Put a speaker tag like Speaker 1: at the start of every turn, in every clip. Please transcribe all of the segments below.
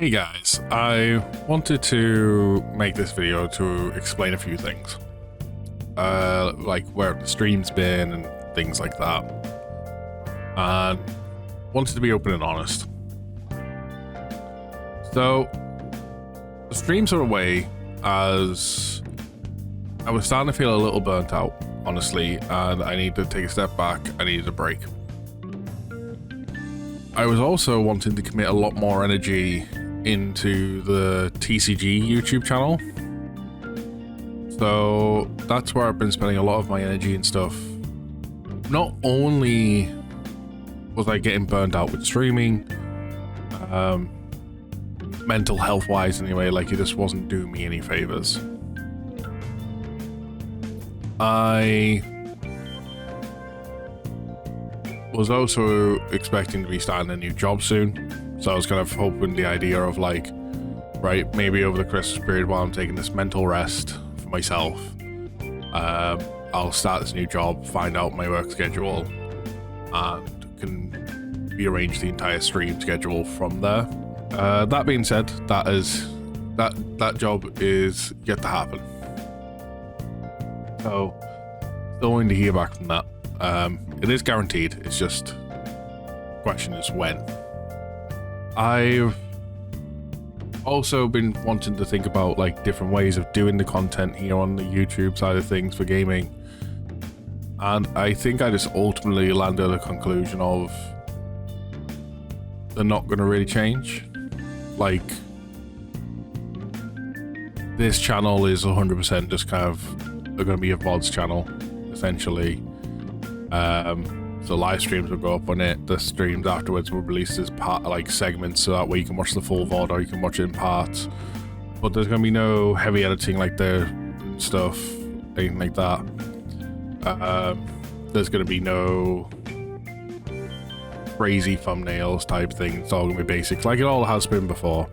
Speaker 1: Hey guys, I wanted to make this video to explain a few things. Like where the stream's been and things like that. And wanted to be open and honest. So, the streams are away as I was starting to feel a little burnt out, honestly, and I needed to take a step back. I needed a break. I was also wanting to commit a lot more energy into the TCG YouTube channel. So that's where I've been spending a lot of my energy and stuff. Not only was I getting burned out with streaming, mental health wise anyway, like it just wasn't doing me any favors. I was also expecting to be starting a new job soon, so I was kind of hoping the idea of like, right, maybe over the Christmas period while I'm taking this mental rest for myself, I'll start this new job, find out my work schedule, and can rearrange the entire stream schedule from there. That being said, that job is yet to happen. So, still waiting to hear back from that. It is guaranteed, it's just, the question is when. I've also been wanting to think about like different ways of doing the content here on the YouTube side of things for gaming. And I think I just ultimately landed at a conclusion of they're not going to really change. Like, this channel is 100% just kind of going to be a VODs channel, essentially. So live streams will go up on it. The streams afterwards will release as part, like segments, so that way you can watch the full VOD or you can watch it in parts. But there's going to be no heavy editing like the stuff, anything like that. There's going to be no crazy thumbnails type thing. It's all going to be basic, like it all has been before.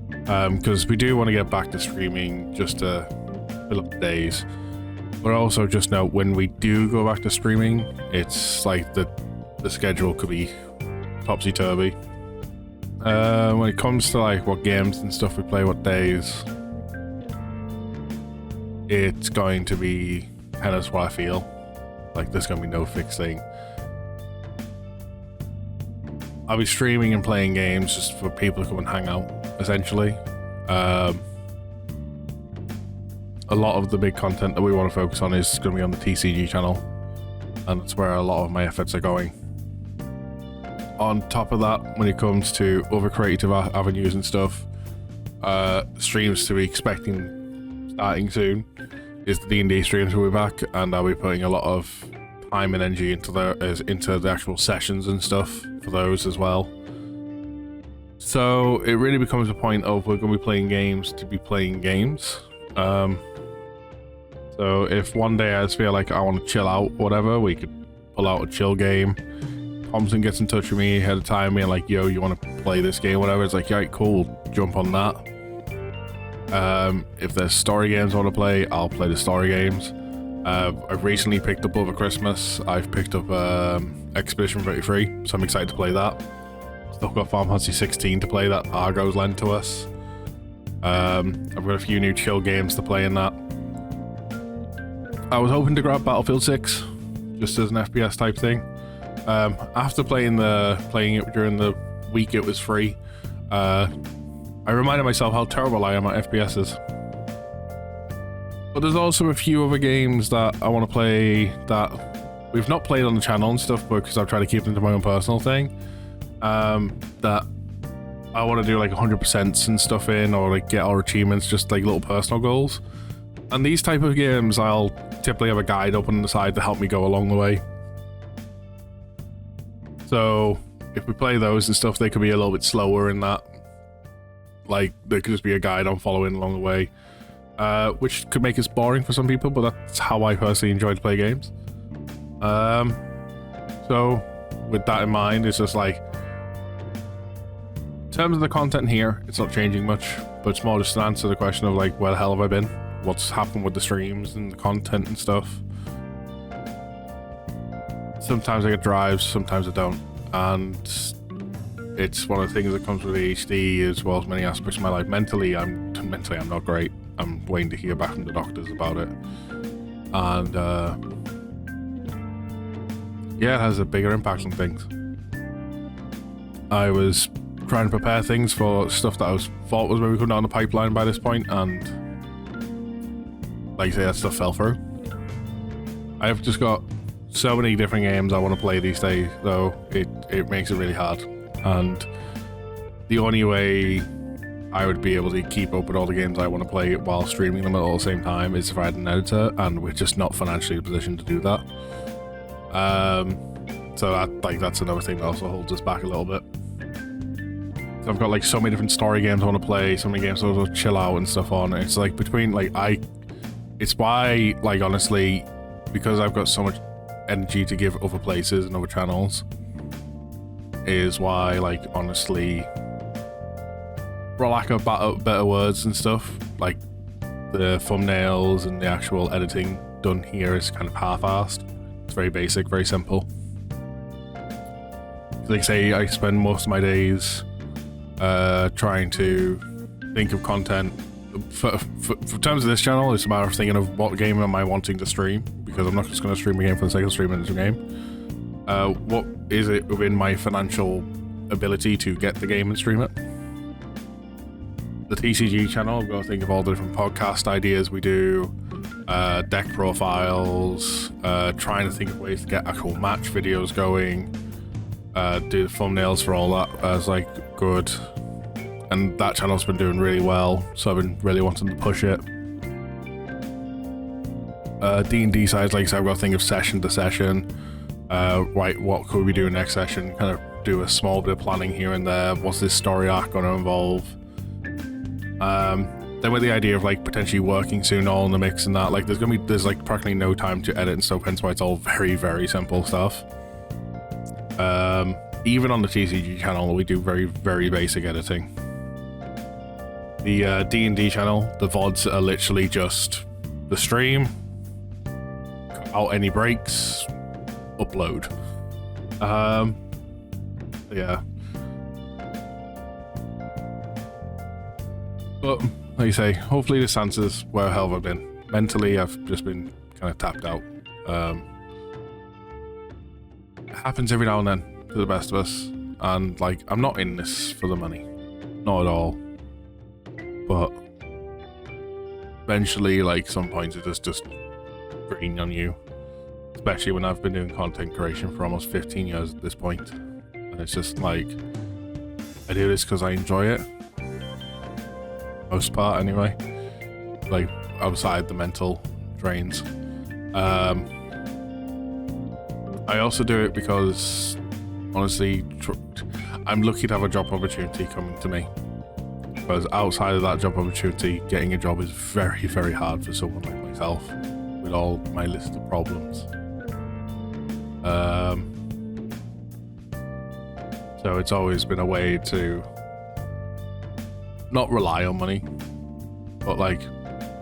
Speaker 1: Because we do want to get back to streaming just to fill up the days. But also just note, when we do go back to streaming, it's like the schedule could be topsy-turvy. When it comes to like what games and stuff we play, what days, it's going to be kind of what I feel. Like there's going to be no fixed thing. I'll be streaming and playing games just for people to come and hang out, essentially. A lot of the big content that we want to focus on is going to be on the TCG channel, and that's where a lot of my efforts are going. On top of that, when it comes to other creative avenues and stuff, streams to be expecting starting soon is the D&D streams will be back, and I'll be putting a lot of time and energy into the actual sessions and stuff for those as well. So it really becomes a point of we're going to be playing games to be playing games. So if one day I just feel like I want to chill out, whatever, we could pull out a chill game. Thompson gets in touch with me ahead of time, being like, yo, you want to play this game, whatever. It's like, yeah, cool, jump on that. If there's story games I want to play, I'll play the story games. I've recently picked up over Christmas, I've picked up Expedition 33, so I'm excited to play that. Still got Final Fantasy 16 to play that Argo's lent to us. I've got a few new chill games to play in that. I was hoping to grab Battlefield 6, just as an FPS type thing. After playing it during the week it was free, I reminded myself how terrible I am at FPSs. But there's also a few other games that I want to play that we've not played on the channel and stuff, because I've tried to keep them to my own personal thing. That I want to do like 100% and stuff in, or like get our achievements, just like little personal goals. And these type of games, I'll typically have a guide up on the side to help me go along the way. So if we play those and stuff, they could be a little bit slower in that. Like there could just be a guide I'm following along the way, which could make it boring for some people, but that's how I personally enjoy to play games. So with that in mind, it's just like, in terms of the content here, it's not changing much, but it's more just to answer the question of like, where the hell have I been? What's happened with the streams and the content and stuff. Sometimes I get drives, sometimes I don't. And it's one of the things that comes with ADHD as well as many aspects of my life. Mentally, I'm not great. I'm waiting to hear back from the doctors about it. And yeah, it has a bigger impact on things. I was trying to prepare things for stuff that I thought was maybe coming down the pipeline by this point, and like I say, that stuff fell through. I've just got so many different games I want to play these days, though it makes it really hard. And the only way I would be able to keep up with all the games I want to play while streaming them at all the same time is if I had an editor, and we're just not financially in a position to do that. So that's another thing that also holds us back a little bit. So I've got like so many different story games I want to play, so many games I want to chill out and stuff on. It's like between it's why, like, honestly, because I've got so much energy to give other places and other channels, is why, like, honestly, for lack of better words and stuff, like the thumbnails and the actual editing done here is kind of half-assed. It's very basic, very simple. Like I say, I spend most of my days trying to think of content. For terms of this channel, it's a matter of thinking of what game am I wanting to stream, because I'm not just going to stream a game for the sake of streaming a game. What is it within my financial ability to get the game and stream it? The TCG channel, I've got to think of all the different podcast ideas we do, deck profiles, trying to think of ways to get actual match videos going, do the thumbnails for all that as like good. And that channel's been doing really well, so I've been really wanting to push it. D&D side, like I said, I've got to think of session to session. Right, what could we do next session? Kind of do a small bit of planning here and there. What's this story arc going to involve? Then with the idea of like potentially working soon all in the mix and that, like there's like practically no time to edit and stuff, hence why it's all very, very simple stuff. Even on the TCG channel, we do very, very basic editing. The D&D channel, the VODs are literally just the stream, cut out any breaks, upload. Yeah. But, like you say, hopefully this answers where the hell I've been. Mentally, I've just been kind of tapped out. It happens every now and then to the best of us. And, like, I'm not in this for the money. Not at all. But eventually, like, some points it just green on you. Especially when I've been doing content creation for almost 15 years at this point. And it's just like, I do this because I enjoy it. Most part, anyway. Like, outside the mental drains. I also do it because, honestly, I'm lucky to have a job opportunity coming to me. Because outside of that job opportunity, getting a job is very, very hard for someone like myself, with all my list of problems. So it's always been a way to not rely on money, but like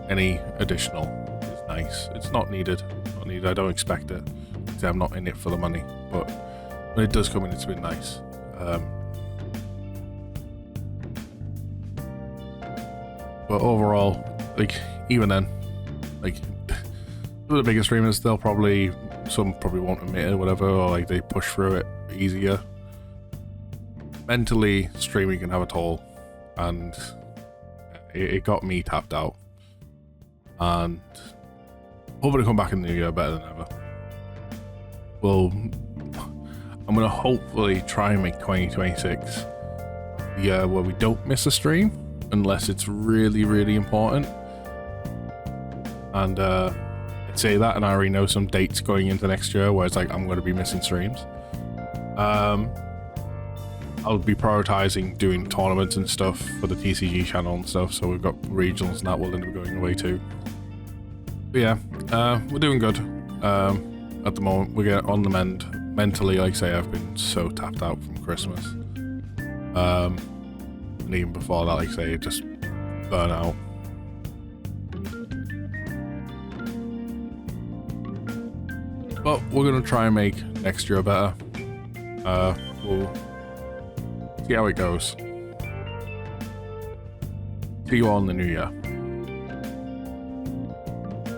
Speaker 1: any additional is nice. It's not needed. Not needed. I don't expect it. I'm not in it for the money, but when it does come in, it's been nice. But overall, like, even then, like, the bigger streamers, some probably won't admit it or whatever, or like they push through it easier. Mentally, streaming can have a toll, and it got me tapped out. And hoping to come back in the new year better than ever. Well, I'm gonna hopefully try and make 2026 the year where we don't miss a stream, unless it's really, really important. And I'd say that, and I already know some dates going into next year where it's like I'm going to be missing streams. I'll be prioritizing doing tournaments and stuff for the TCG channel and stuff, so we've got regionals and that will end up going away too. But yeah, we're doing good. At the moment, we get on the mend. Mentally, like I say, I've been so tapped out from Christmas. And even before that, like I say, it just burn out. But we're gonna try and make next year better. We'll See how it goes. See you all in the new year.